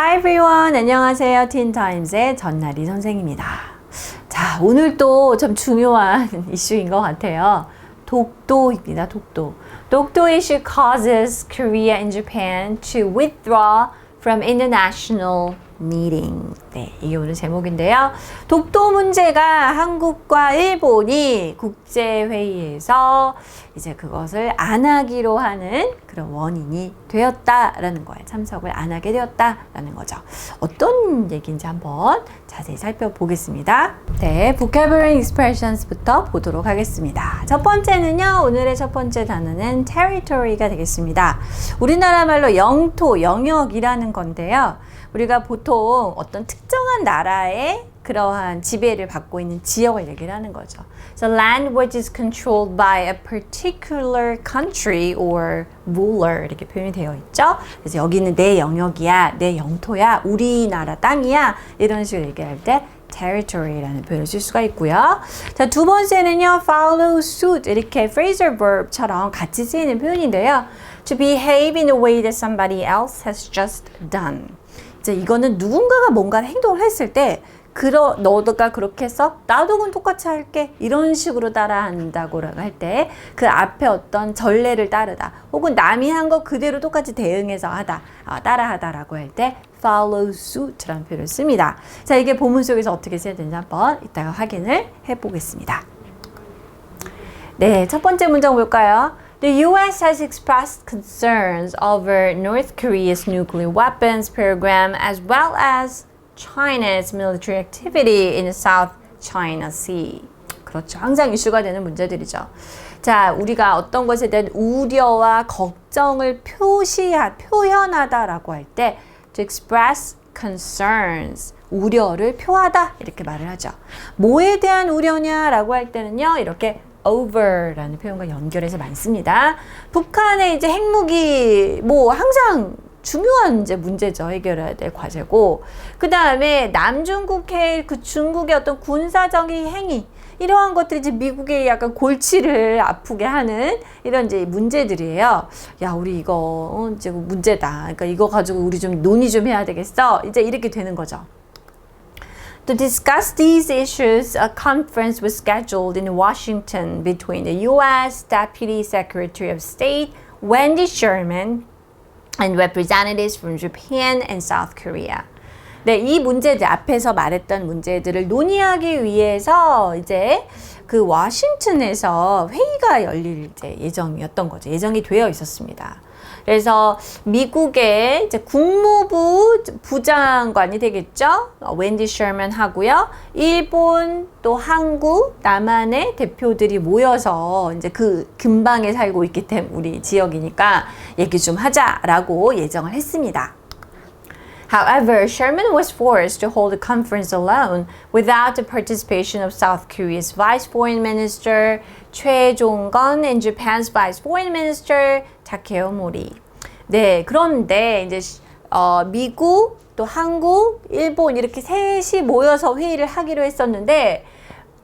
Hi everyone. 안녕하세요. 틴타임즈의 전나리 선생입니다. 자, 오늘 또 좀 중요한 이슈인 것 같아요. 독도입니다. 독도. 독도 issue causes Korea and Japan to withdraw from international meeting. 네, 이게 오늘 제목인데요. 독도 문제가 한국과 일본이 국제회의에서 이제 그것을 안 하기로 하는 그런 원인이 되었다라는 거예요. 참석을 안 하게 되었다라는 거죠. 어떤 얘기인지 한번 자세히 살펴보겠습니다. 네, vocabulary expressions부터 보도록 하겠습니다. 첫 번째는요, 오늘의 첫 번째 단어는 territory가 되겠습니다. 우리나라 말로 영토, 영역이라는 건데요. 우리가 보통 어떤 특정한 나라의 그러한 지배를 받고 있는 지역을 얘기를 하는 거죠. So land which is controlled by a particular country or ruler 이렇게 표현이 되어 있죠. 그래서 여기는 내 영역이야, 내 영토야, 우리나라 땅이야 이런 식으로 얘기할 때 territory라는 표현을 쓸 수가 있고요. 자, 두 번째는요, follow suit 이렇게 phrasal verb처럼 같이 쓰이는 표현인데요. To behave in a way that somebody else has just done. 이제 이거는 누군가가 뭔가 행동을 했을 때 너가 그렇게 했어? 나도 그럼 똑같이 할게. 이런 식으로 따라한다고 할 때 그 앞에 어떤 전례를 따르다 혹은 남이 한 거 그대로 똑같이 대응해서 하다, 따라하다라고 할 때 follow suit라는 표현을 씁니다. 자, 이게 본문 속에서 어떻게 써야 되는지 한번 이따가 확인을 해보겠습니다. 네, 첫 번째 문장 볼까요? The U.S. has expressed concerns over North Korea's nuclear weapons program as well as China's military activity in the South China Sea. 그렇죠. 항상 이슈가 되는 문제들이죠. 자, 우리가 어떤 것에 대한 우려와 걱정을 표현하다라고 할 때 to express concerns, 우려를 표하다 이렇게 말을 하죠. 뭐에 대한 우려냐라고 할 때는요, 이렇게 over라는 표현과 연결해서 많습니다. 북한의 이제 핵무기 항상 중요한 이제 문제죠. 해결해야 될 과제고. 그 다음에 남중국해 그 중국의 어떤 군사적인 행위 이러한 것들이 이제 미국의 약간 골치를 아프게 하는 이런 이제 문제들이에요. 야, 우리 이거 이제 문제다. 그러니까 이거 가지고 우리 좀 논의 좀 해야 되겠어. 이제 이렇게 되는 거죠. To discuss these issues, a conference was scheduled in Washington between the U.S. Deputy Secretary of State Wendy Sherman and representatives from Japan and South Korea. 네, 이 문제들 앞에서 말했던 문제들을 논의하기 위해서 이제 그 워싱턴에서 회의가 열릴 이제 예정이었던 거죠. 예정이 되어 있었습니다. 그래서 미국의 이제 국무부 부장관이 되겠죠. 웬디 셔먼 하고요. 일본 또 한국, 남한의 대표들이 모여서 이제 그 근방에 살고 있기 때문에 우리 지역이니까 얘기 좀 하자라고 예정을 했습니다. However, Sherman was forced to hold the conference alone without the participation of South Korea's Vice Foreign Minister Choi Jong-gun and Japan's Vice Foreign Minister Takeo Mori. 네, 그런데 이제 미국, 또 한국, 일본 이렇게 셋이 모여서 회의를 하기로 했었는데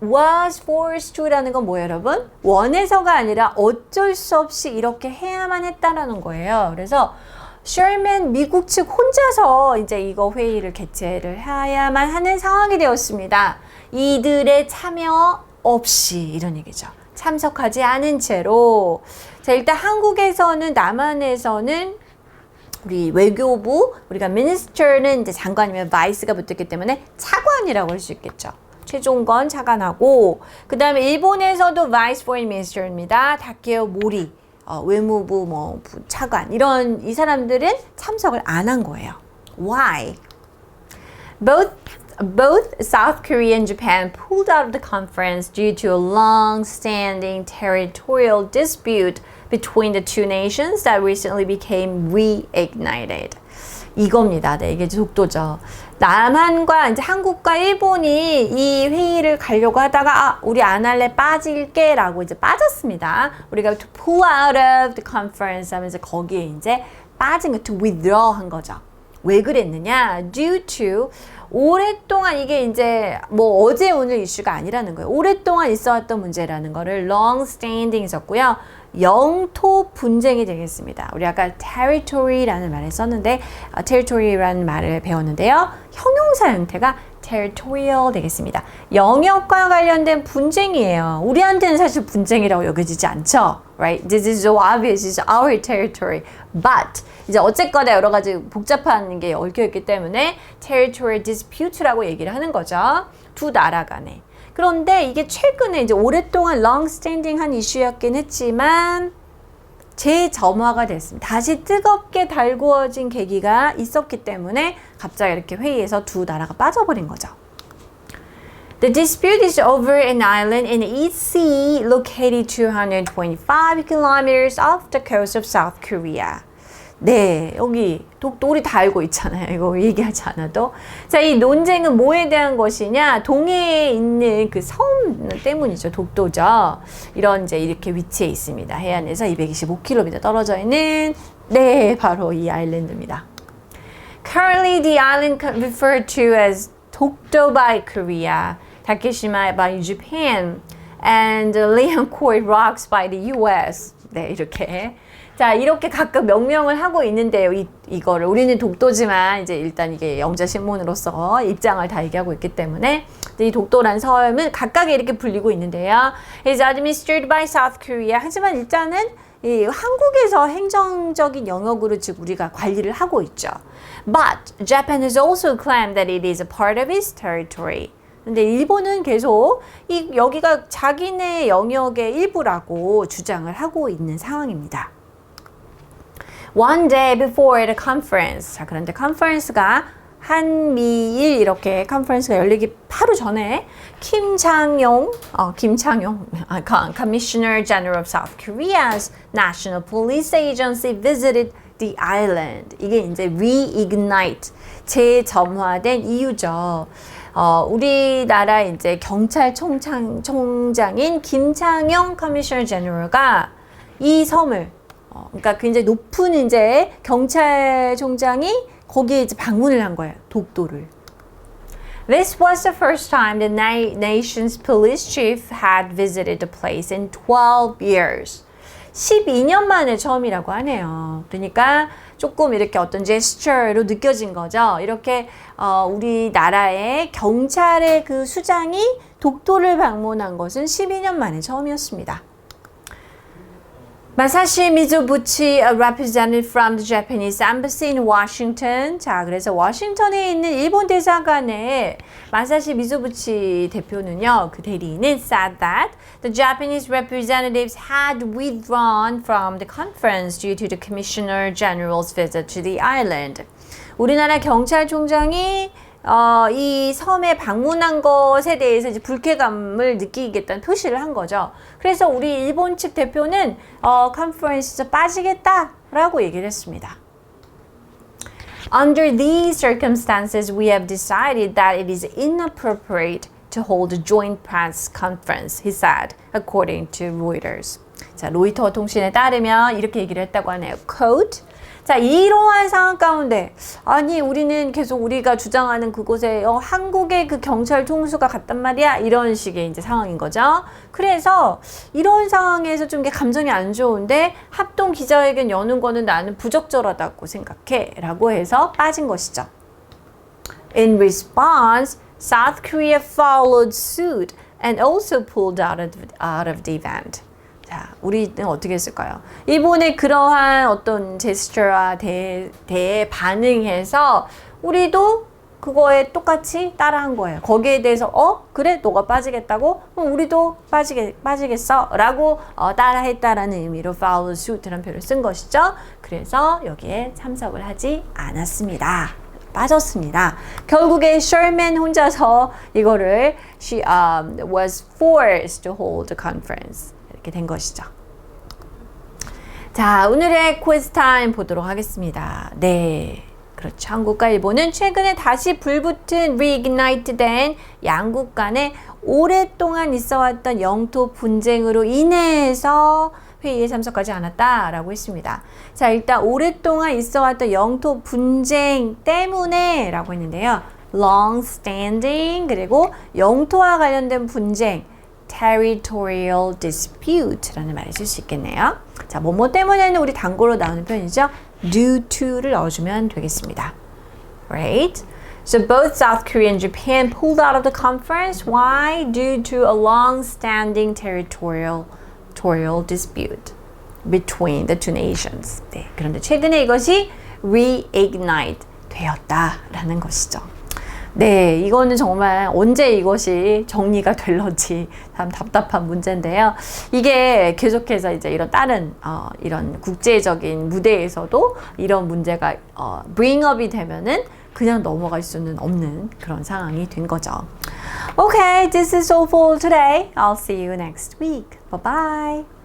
was forced to라는 건 뭐예요, 여러분? 원해서가 아니라 어쩔 수 없이 이렇게 해야만 했다라는 거예요. 그래서 셔먼 미국 측 혼자서 이제 이거 회의를 개최를 해야만 하는 상황이 되었습니다. 이들의 참여 없이 이런 얘기죠. 참석하지 않은 채로. 자, 일단 한국에서는 남한에서는 우리 외교부 우리가 minister는 이제 장관이면 vice가 붙었기 때문에 차관이라고 할 수 있겠죠. 최종건 차관하고 그 다음에 일본에서도 vice foreign minister입니다. 다케오 모리. 외무부 차관 이런 이 사람들은 참석을 안 한 거예요. Why? Both South Korea and Japan pulled out of the conference due to a long-standing territorial dispute between the two nations that recently became reignited. 이겁니다. 네, 이게 독도죠. 남한과 이제 한국과 일본이 이 회의를 가려고 하다가 우리 안 할래 빠질게 라고 이제 빠졌습니다. 우리가 to pull out of the conference 하면서 거기에 이제 빠진 거 to withdraw 한 거죠. 왜 그랬느냐? Due to 오랫동안 이게 이제 어제 오늘 이슈가 아니라는 거예요. 오랫동안 있어왔던 문제라는 거를 long standing 있었고요. 영토 분쟁이 되겠습니다. 우리 아까 territory라는 말을 썼는데 territory라는 말을 배웠는데요. 형용사 형태가 territorial 되겠습니다. 영역과 관련된 분쟁이에요. 우리한테는 사실 분쟁이라고 여겨지지 않죠. Right? This is so obvious. It's our territory. But 이제 어쨌거나 여러 가지 복잡한 게 얽혀있기 때문에 territorial dispute라고 얘기를 하는 거죠. 두 나라 간에. 그런데 이게 최근에 이제 오랫동안 long-standing 한 이슈였긴 했지만 재점화가 됐습니다. 다시 뜨겁게 달구어진 계기가 있었기 때문에 갑자기 이렇게 회의에서 두 나라가 빠져버린 거죠. The dispute is over an island in the East Sea located 225 kilometers off the coast of South Korea. 네, 여기 독도리 다 알고 있잖아요. 이거 얘기하지 않아도. 자, 이 논쟁은 뭐에 대한 것이냐? 동해에 있는 그 섬 때문이죠. 독도죠. 이런 이제 이렇게 위치해 있습니다. 해안에서 225km 떨어져 있는 네, 바로 이 아일랜드입니다. Currently, the island referred to as Dokdo by Korea, Takeshima by Japan, and Liancourt Rocks by the US. 네, 이렇게. 자, 이렇게 각각 명명을 하고 있는데요. 이거를 우리는 독도지만 이제 일단 이게 영자신문으로서 입장을 다 얘기하고 있기 때문에 이 독도란 섬을 각각 이렇게 불리고 있는데요. It's administered by South Korea. 하지만 일단은 이 한국에서 행정적인 영역으로 즉 우리가 관리를 하고 있죠. But Japan has also claimed that it is a part of its territory. 근데 일본은 계속 여기가 자기네 영역의 일부라고 주장을 하고 있는 상황입니다. One day before the conference. 자, 그런데 컨퍼런스가 한미일 이렇게 컨퍼런스가 열리기 바로 전에 김창용, Commissioner General of South Korea's National Police Agency visited the island. 이게 이제 reignite, 재점화된 이유죠. 우리나라 이제 경찰총장인 김창용 커미셔너 제너럴가 이 섬을 그러니까 굉장히 높은 이제 경찰총장이 거기에 이제 방문을 한 거예요. 독도를. This was the first time the nation's police chief had visited the place in 12 years. 12년 만에 처음이라고 하네요. 그러니까 조금 이렇게 어떤 제스처로 느껴진 거죠. 이렇게 우리나라의 경찰의 그 수장이 독도를 방문한 것은 12년 만에 처음이었습니다. 마사시 미조부치, a representative from the Japanese embassy in Washington. 자, 그래서 워싱턴에 있는 일본 대사관의 마사시 미조부치 대표는요, 그 대리인은 said that the Japanese representatives had withdrawn from the conference due to the Commissioner General's visit to the island. 우리나라 경찰총장이 이 섬에 방문한 것에 대해서 이제 불쾌감을 느끼겠다는 표시를 한 거죠. 그래서 우리 일본 측 대표는 컨퍼런스에서 빠지겠다라고 얘기를 했습니다. Under these circumstances, we have decided that it is inappropriate to hold a joint press conference, he said, according to Reuters. 자, 로이터 통신에 따르면 이렇게 얘기를 했다고 하네요. Quote, 자, 이러한 상황 가운데 아니 우리는 계속 우리가 주장하는 그곳에 한국의 그 경찰 총수가 갔단 말이야 이런 식의 이제 상황인 거죠. 그래서 이런 상황에서 좀 감정이 안 좋은데 합동 기자회견 여는 거는 나는 부적절하다고 생각해 라고 해서 빠진 것이죠. In response, South Korea followed suit and also pulled out of the event. 자, 우리는 어떻게 했을까요? 일본의 그러한 어떤 제스처와 대해 반응해서 우리도 그거에 똑같이 따라한 거예요. 거기에 대해서 그래? 너가 빠지겠다고? 그럼 우리도 빠지겠어? 라고 따라했다라는 의미로 follow suit라는 표현을 쓴 것이죠. 그래서 여기에 참석을 하지 않았습니다. 빠졌습니다. 결국에 셔먼 혼자서 이거를 she was forced to hold a conference. 이렇게 된 것이죠. 자, 오늘의 quiz 타임 보도록 하겠습니다. 네, 그렇죠. 한국과 일본은 최근에 다시 불붙은 reignite 된 양국 간에 오랫동안 있어왔던 영토 분쟁으로 인해서 회의에 참석하지 않았다라고 했습니다. 자, 일단 오랫동안 있어왔던 영토 분쟁 때문에 라고 했는데요. long standing 그리고 영토와 관련된 분쟁 territorial dispute라는 말을 쓸 수 있겠네요. 자, 뭐뭐 때문에는 우리 단고로 나오는 표현이죠. due to를 넣어주면 되겠습니다. Right? So both South Korea and Japan pulled out of the conference. Why? Due to a long-standing territorial dispute between the two nations. 네, 그런데 최근에 이것이 reignite 되었다라는 것이죠. 네, 이거는 정말 언제 이것이 정리가 될런지 참 답답한 문제인데요. 이게 계속해서 이제 이런 다른 이런 국제적인 무대에서도 이런 문제가 bring up이 되면은 그냥 넘어갈 수는 없는 그런 상황이 된 거죠. Okay, this is all for today. I'll see you next week. Bye bye.